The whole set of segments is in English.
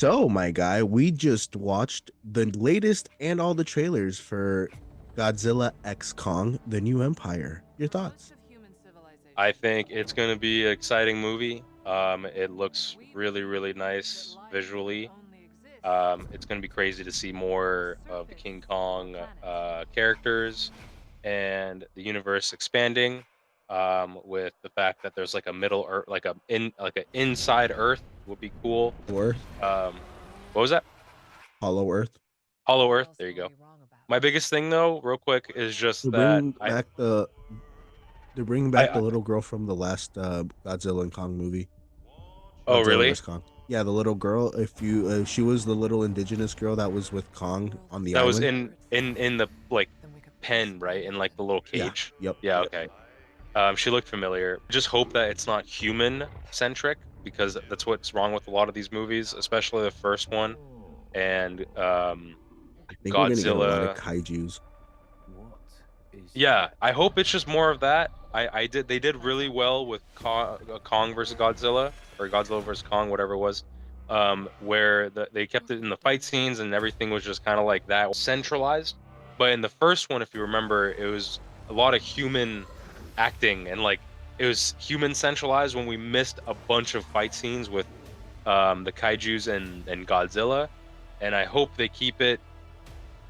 So, my guy, we just watched the latest and all the trailers for Godzilla X Kong, The New Empire. Your thoughts? I think it's going to be an exciting movie. It looks really, really nice visually. It's going to be crazy to see more of the King Kong characters and the universe expanding. With the fact that there's like a middle Earth, like a inside Earth would be cool. Earth, Um, what was that? Hollow Earth. Hollow Earth. There you go. My biggest thing though, real quick, is just They're that bringing back the they're bringing back the I little girl from the last Godzilla and Kong movie, oh Godzilla really? vs Kong. Yeah, the little girl. If you, she was the little indigenous girl that was with Kong on the That was island. in the like pen, right? In like the little Yeah. cage. Yep. Yeah, okay. She looked familiar. Just hope that it's not human centric because that's what's wrong with a lot of these movies, especially the first one and I think we're gonna get a lot of Godzilla. kaiju's. Yeah, I hope it's just more of that. I did they did really well with Kong versus Godzilla or Godzilla versus Kong, whatever it was. Where they kept it in the fight scenes and everything was just kind of like that centralized. But in the first one, if you remember, it was a lot of human acting and like it was human centralized when we missed a bunch of fight scenes with the kaijus and Godzilla. And I hope they keep it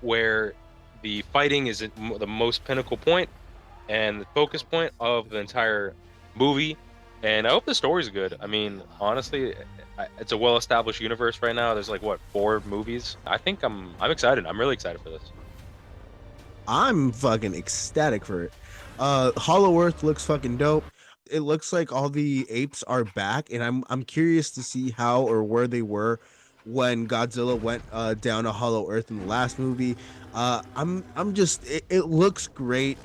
where the fighting is at the most pinnacle point and the focus point of the entire movie. And I hope the story's good. I mean, honestly, it's a well-established universe right now. There's like what, 4 movies? I think I'm excited. I'm really excited for this. I'm fucking ecstatic for it. Hollow Earth looks fucking dope. It looks like all the apes are back, and I'm curious to see how or where they were when Godzilla went down to Hollow Earth in the last movie. I'm just it looks great.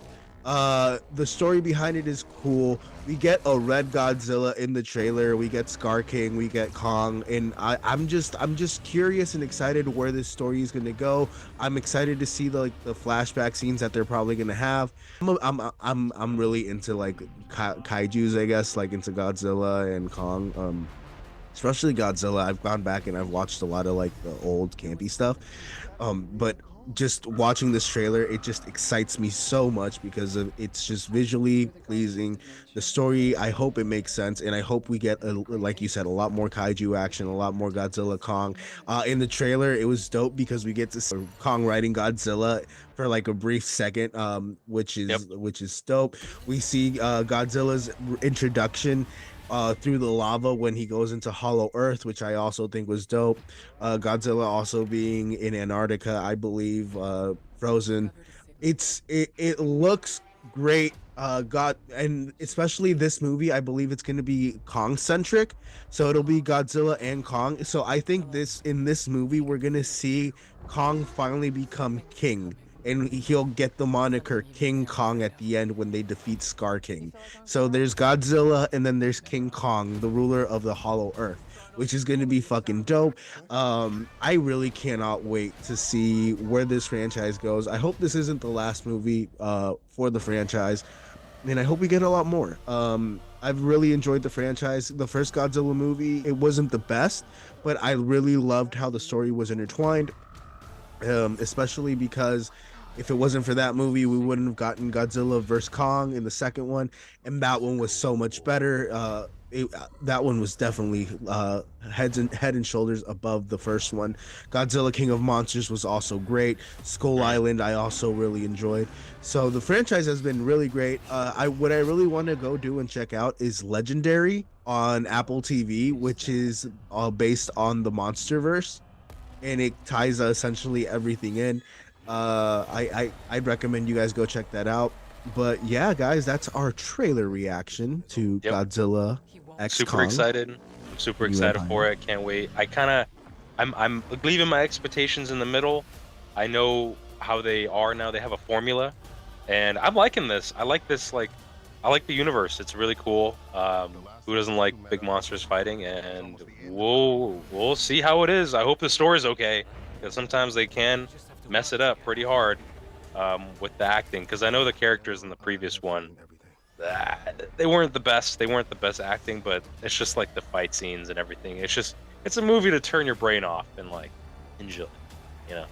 The story behind it is cool. We get a red Godzilla in the trailer. We get Scar King. We get Kong, and I'm just curious and excited where this story is gonna go. I'm excited to see the flashback scenes that they're probably gonna have. I'm really into like kaiju's, I guess, like into Godzilla and Kong. Especially Godzilla. I've gone back and I've watched a lot of like the old campy stuff. But just watching this trailer, it just excites me so much because of it's just visually pleasing. The story, I hope it makes sense, and I hope we get like you said, a lot more kaiju action, a lot more Godzilla Kong. In the trailer, it was dope because we get to see Kong riding Godzilla for like a brief second, Yep. which is dope. We see Godzilla's introduction through the lava when he goes into Hollow Earth, which I also think was dope. Godzilla also being in Antarctica, I believe, frozen. It looks great. God, and especially this movie, I believe it's going to be Kong centric, so it'll be Godzilla and Kong. So I think this in this movie we're gonna see Kong finally become king, and he'll get the moniker King Kong at the end when they defeat Scar King. So there's Godzilla and then there's King Kong, the ruler of the Hollow Earth, which is going to be fucking dope. I really cannot wait to see where this franchise goes. I hope this isn't the last movie for the franchise, and I hope we get a lot more. I've really enjoyed the franchise. The first Godzilla movie, it wasn't the best, but I really loved how the story was intertwined, especially because if it wasn't for that movie, we wouldn't have gotten Godzilla vs Kong in the second one, and that one was so much better. That one was definitely head and shoulders above the first one. Godzilla King of Monsters was also great. Skull Mhm. Island I also really enjoyed. So the franchise has been really great. I what I really want to go do and check out is Legendary on Apple TV, which is based on the MonsterVerse, and it ties essentially everything in. I'd recommend you guys go check that out. But yeah, guys, that's our trailer reaction to Yep. Godzilla X Super Kong, excited. I'm super New excited for Empire. it. Can't wait. I'm leaving my expectations in the middle. I know how they are now. They have a formula, and I'm liking this. I like this. Like, I like the universe. It's really cool. Who doesn't like big monsters fighting? And we'll see how it is. I hope the story's okay, because sometimes they can mess it up pretty hard with the acting. Because I know the characters in the previous one, they weren't the best. They weren't the best acting, but it's just like the fight scenes and everything. it's a movie to turn your brain off and like enjoy. You know.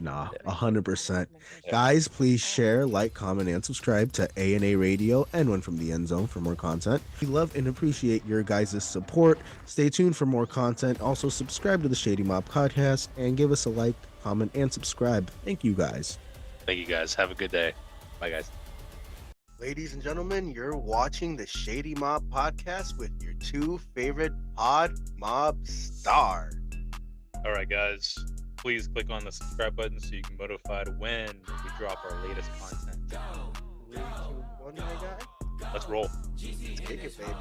Nah, Yeah. 100%. Yeah. Guys, please share, like, comment, and subscribe to A&A Radio and One from the End Zone for more content. We love and appreciate your guys' support. Stay tuned for more content. Also, subscribe to the Shady Mob Podcast and give us a like, comment, and subscribe. Thank you, guys. Thank you guys. Have a good day. Bye, guys. Ladies and gentlemen, you're watching the Shady Mob Podcast with your two favorite pod mob stars. All right, guys. Please click on the subscribe button so you can be notified when we drop our latest content. 3, 2, 1, my guy. Let's roll. Let's kick it, baby.